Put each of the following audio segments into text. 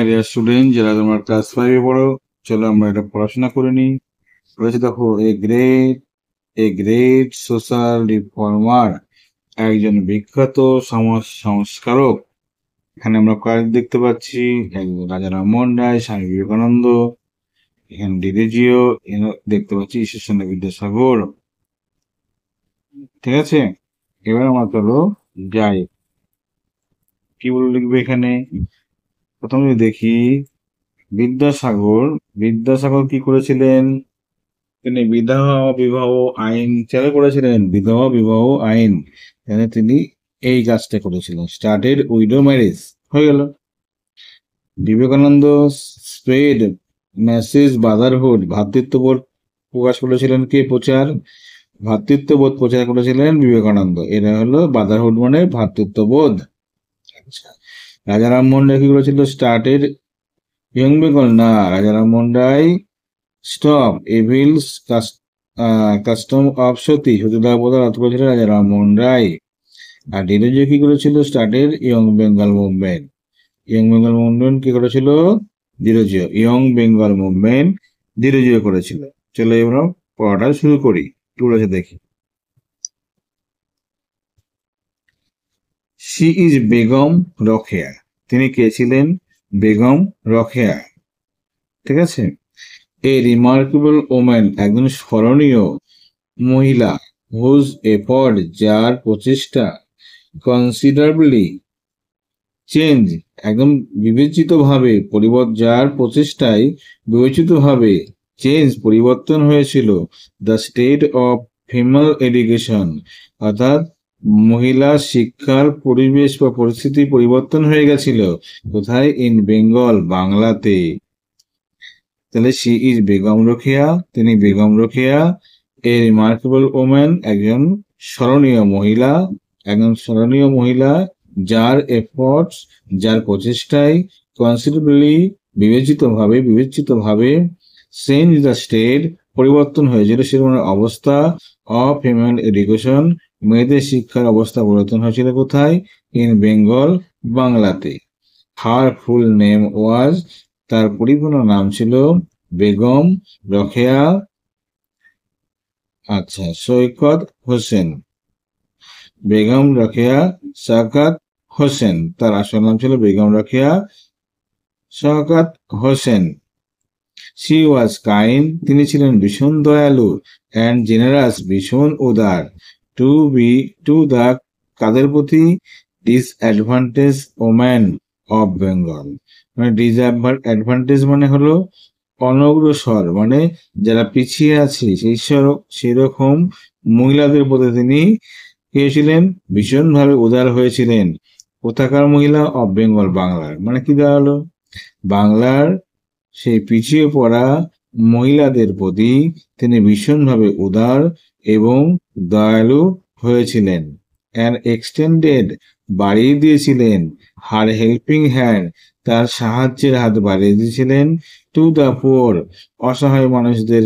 Dear student, যারা তোমরা class 5-এ পড়ো, চলো আমরা এটা পড়াশোনা করে নিই। বলেছে দেখো, এ গ্রেট সোশ্যাল রিফর্মার, একজন বিখ্যাত সমাজ সংস্কারক। এখানে আমরা কাজ দেখতে পাচ্ছি, রাজা রামমোহন রায়, স্বামী বিবেকানন্দ, এখানে ডিরেজিও, দেখতে পাচ্ছি ঈশ্বরচন্দ্র বিদ্যাসাগর। ঠিক আছে, এবার আমরা চলো যাই, কি বলে লিখবে এখানে। প্রথমে দেখি বিদ্যাসাগর কি করেছিলেন। তিনি বিধবা বিবাহ আইন চালু করেছিলেন। বিধবা বিবাহ আইন, এখানে তিনি এই কাজটা করেছিলেন। স্টার্টেড উইডো ম্যারেজ, হয়ে গেল। বিবেকানন্দ স্প্রেড মেসেজ ব্রাদারহুড, ভ্রাতৃত্ববোধ প্রকাশ করেছিলেন। কে প্রচার? ভ্রাতৃত্ববোধ প্রচার করেছিলেন বিবেকানন্দ। এটা হলো ব্রাদারহুড মানে ভ্রাতৃত্ববোধ। আচ্ছা, রাজা রামমোহন রায় কি করেছিল? স্টার্টেড ইয়ং বেঙ্গল, না, রাজা Rammohan Roy stop evils custom of সতীদাহ প্রথা রদ করেছিল রাজা রামমোহন রায়। আর ডিরোজিও কি করেছিল? Started young Bengal movement. Young Bengal movement কি করেছিল? ডিরোজিও। ইয়ং বেঙ্গল মুভমেন্ট ডিরোজিও করেছিল। চলো এবার পড়াটা শুরু করি, কি বলেছে দেখি। শি ইজ বেগম রোকেয়া, তিনি কে ছিলেন? বেগম রোকেয়া। ঠিক আছে। এ রিমার্কেবল ওম্যান, একজন স্মরণীয় মহিলা, হুজ এফর্ট, যার প্রচেষ্টা, কনসিডারেবলি চেঞ্জ, একদম বিবেচিতভাবে যার প্রচেষ্টায় বিবেচিতভাবে চেঞ্জ পরিবর্তন হয়েছিল the state of female education, অর্থাৎ মহিলা শিক্ষার পরিবেশ বা পরিস্থিতি পরিবর্তন হয়ে গেছিল। কোথায়? ইন বেঙ্গল, বাংলাতে। তাহলে শি ইজ বেগম রোকেয়া, তিনি Begum Rokeya. A remarkable woman, একজন স্মরণীয় মহিলা, যার এফর্টস, যার প্রচেষ্টায়, কনসিডারেবলি বিবেচিতভাবে চেঞ্জ দ্য স্টেট, পরিবর্তন হয়েছিল সেরকম অবস্থা, অফ ফিমেল এডুকেশন, মেয়েদের শিক্ষার অবস্থা পরিবর্তন হয়েছিল। কোথায়? ইন বেঙ্গল, বাংলাতে। হার ফুল নেম ওয়াজ, তার পরিপূর্ণ নাম ছিল বেগম রোকেয়া, আচ্ছা, সৈকত হোসেন। বেগম রোকেয়া শওকত হোসেন, তার আসল নাম ছিল Begum Rokeya Sakhawat Hossain. She was kind, তিনি ছিলেন ভীষণ দয়ালু, অ্যান্ড জেনারাস, ভীষণ উদার, টু দ্য, কাদের প্রতি? ডিসঅ্যাডভান্টেজ ওম্যান অফ বেঙ্গল, মানে ডিসঅ্যাডভান্টেজ মানে হলো অনগ্রসর, মানে যারা পিছিয়ে আছে সেই রকম মহিলাদের প্রতি তিনি কে ছিলেন? ভীষণভাবে উদার হয়েছিলেন। কোথাকার মহিলা? অফ বেঙ্গল, বাংলার। মানে কি দাঁড়ালো? বাংলার সেই পিছিয়ে পড়া মহিলাদের প্রতি তিনি ভীষণভাবে উদার এবং দয়ালু হয়েছিলেন। অ্যান্ড এক্সটেন্ডেড, বাড়িয়ে দিয়েছিলেন, হার হেল্পিং হ্যান্ড, তার সাহায্যের হাত বাড়িয়ে দিয়েছিলেন, টু দ্য পোর, অসহায় মানুষদের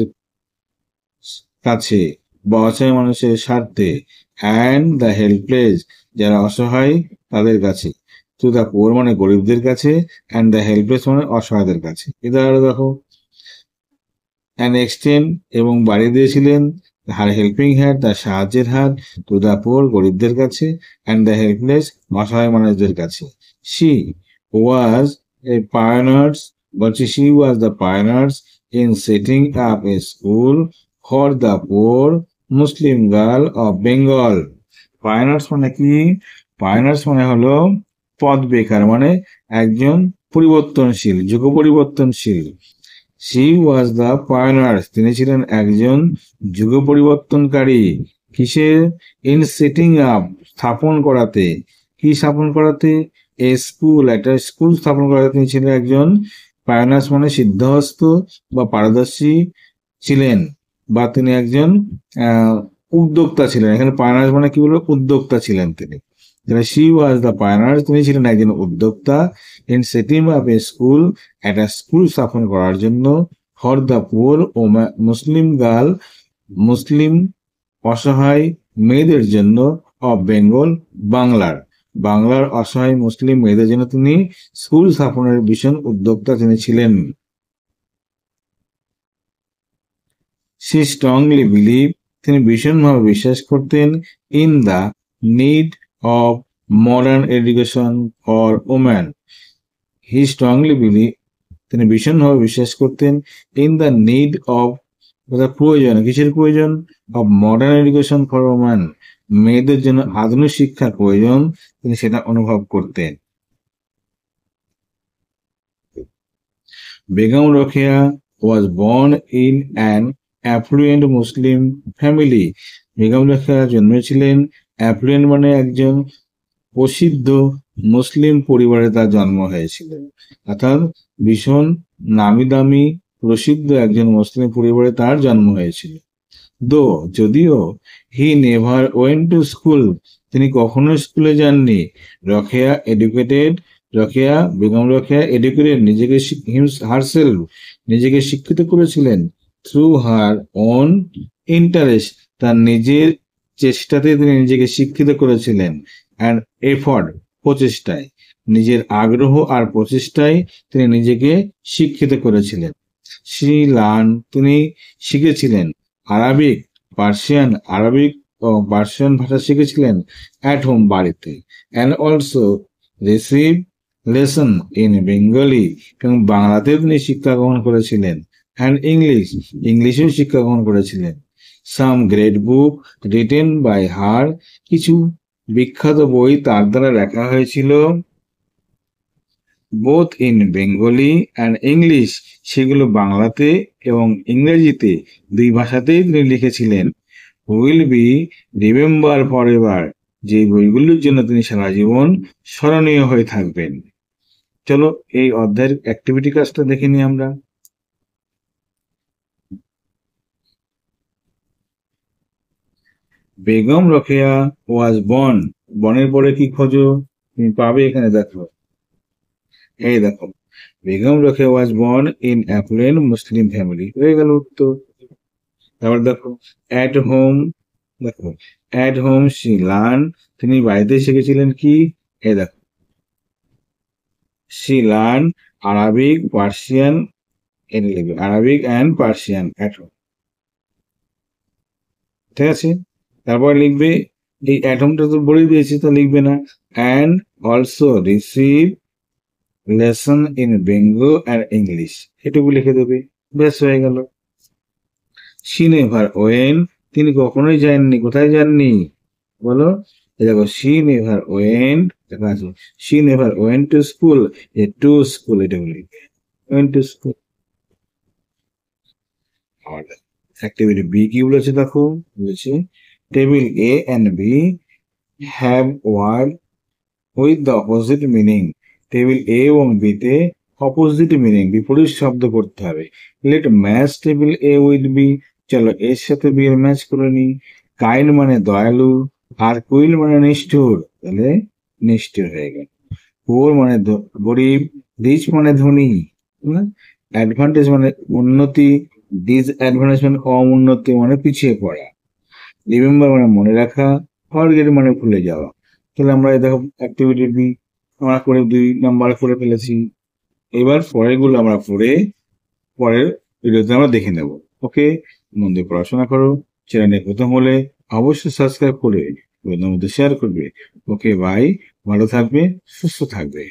কাছে বা অসহায় মানুষের স্বার্থে, অ্যান্ড দ্য হেল্পলেস, যারা অসহায় তাদের কাছে। টু দ্য পোর মানে গরিবদের কাছে, অ্যান্ড দ্য হেল্পলেস মানে অসহায়দের কাছে। এটা আরো দেখো, অ্যান্ড এক্সটেন্ড এবং বাড়িয়ে দিয়েছিলেন, হার হেল্পিং হ্যান্ড, তার সাহায্যের হাত, টু দ্য পোর গরিবদের কাছে, অ্যান্ড দ্য হেল্পলেস অসহায় মানুষদের কাছে। শি ওয়াজ এ পায়োনিয়ার্স, বলছি she was the pioneers in setting up a school for the poor Muslim girl of Bengal. Pioneers মানে কি? পায়োনিয়ার্স মানে হলো পথ বেকার, মানে একজন পরিবর্তনশীল, যুগ পরিবর্তনশীল। শি ওয়াজ দ্য পায়োনিয়ার্স, তিনি ছিলেন একজন যুগ পরিবর্তনকারী। কিসে? ইন সেটিং আপ, স্থাপন করাতে। কি স্থাপন করাতে? এ স্কুল, একটা স্কুল স্থাপন করাতে তিনি ছিলেন একজন পায়োনিয়ার্স মানে সিদ্ধহস্ত বা পারদর্শী ছিলেন, বা তিনি একজন উদ্যোক্তা ছিলেন। এখানে পায়োনিয়ার্স মানে কি বলবো? উদ্যোক্তা ছিলেন তিনি। শি ওয়াজ দ্য পায়োনিয়ার্স, তিনি ছিলেন একজন উদ্যোক্তা। In setting up a school, একটা স্কুল স্থাপন করার জন্য, for the poor Muslim girl, Muslim অসহায় মেয়েদের জন্য, অফ বেঙ্গল, বাংলার। বাংলার অসহায় মুসলিম মেয়েদের জন্য তিনি স্কুল স্থাপনের ভীষণ উদ্যোক্তা তিনি ছিলেন। She strongly believed, তিনি ভীষণভাবে বিশ্বাস করতেন, in the need of modern education for women. He strongly believed, তিনি ভীষণভাবে বিশ্বাস করতেন, in the need of, প্রয়োজন, কিসের প্রয়োজন, of modern education for women, মেয়েদের জন্য আধুনিক শিক্ষার প্রয়োজন, তিনি সেটা অনুভব করতেন। Begum Rokeya was born in an affluent Muslim family. Begum Rokeya জন্মেছিলেন, affluent মানে একজন প্রসিদ্ধ মুসলিম পরিবারে তার জন্ম হয়েছিল, অর্থাৎ ভীষণ নামি দামি প্রসিদ্ধ একজন মুসলিম পরিবারে তার জন্ম হয়েছিল। যদিও he never went to school, তিনি কখনো স্কুলে যাননি। বেগম রোকেয়া এডুকেটেড, নিজেকে হারসেলফ, নিজেকে শিক্ষিত করেছিলেন, থ্রু হার ওন ইন্টারেস্ট, তার নিজের চেষ্টাতে তিনি নিজেকে শিক্ষিত করেছিলেন, অ্যান্ড এফর্ট, প্রচেষ্টায়, নিজের আগ্রহ আর প্রচেষ্টায় তিনি নিজেকে শিক্ষিত করেছিলেন। শি লার্ন, তিনি শিখেছিলেন আরবিক ও পার্সিয়ান ভাষা শিখেছিলেন অ্যাট হোম, বাড়িতে, and also receive lesson in Bengali, এবং বাংলাতেও তিনি শিক্ষা গ্রহণ করেছিলেন, অ্যান্ড ইংলিশেও শিক্ষা গ্রহণ করেছিলেন। Some great book written by her, কিছু বিখ্যাত বই তার দ্বারা লেখা হয়েছিল, both in Bengali and English, সেগুলো বাংলাতে এবং ইংরেজিতে, দুই ভাষাতেই তিনি লিখেছিলেন। Will be remember forever, যে বইগুলোর জন্য তিনি সারা জীবন স্মরণীয় হয়ে থাকবেন। চলো এই অধ্যায়ের অ্যাক্টিভিটি কাজটা দেখে নিই আমরা। বেগম রোকেয়া ওয়াজ বর্ন, বনের পরে কি খোঁজো, তুমি পাবে এখানে, দেখো, এই দেখো, Begum Rokeya was born in effluent Muslim family, হয়ে গেল উত্তর। তারপর দেখো অ্যাট হোম, দেখো অ্যাট হোম শি লার্ন, তিনি বাড়িতে শিখেছিলেন কি, এই দেখো, she learn Arabic Persian, Arabic and Persian at home, ঠিক আছে। তারপর লিখবে, এই অ্যাটমটা তো বলে দিয়েছি, তো লিখবে না, and also receive lesson in Bengal and English, এটুকু লিখে দেবে, বেশ হয়ে গেল। শি নেভার ওয়েন, তিনি কখনোই যাননি, কোথায় যাননি বলো, দেখো শি নেভার ওয়েন্ট, দেখা আছে she never went to school, to school, এটুকু লিখবে, went to school. Activity B কি বলেছে দেখো, বলেছে table A and B have word with the opposite meaning, table A এবং বি তে অপোজিট মিনিং, বিপরীত শব্দ করতে হবে। Let match table A with B, চলো এর সাথে বি এর ম্যাচ করে নি। কাইন্ড মানে দয়ালু, আর কুইল মানে নিষ্ঠুর, তাহলে নিষ্ঠুর হয়ে গেল। পুয়ার মানে গরিব, রিচ মানে ধনী, অ্যাডভান্টেজ মানে উন্নতি, ডিসঅ্যাডভান্টেজ মানে কম উন্নতি, মানে পিছিয়ে পড়া। রিমেম্বার মানে মনে রাখা, ফরগেট মানে ভুলে যাওয়া। তাহলে আমরা দেখো অ্যাক্টিভিটি বি আমরা করে 2 নাম্বার করে ফেলেছি। এবার পরেরগুলো আমরা পরের ভিডিওতে আমরা দেখে নেব। ওকে, মন দিয়ে পড়াশোনা করো, চ্যানেলে প্রথম হলে অবশ্যই সাবস্ক্রাইব করে বন্ধুদের মধ্যে শেয়ার করবে। ওকে বাই, ভালো থাকবে, সুস্থ থাকবে।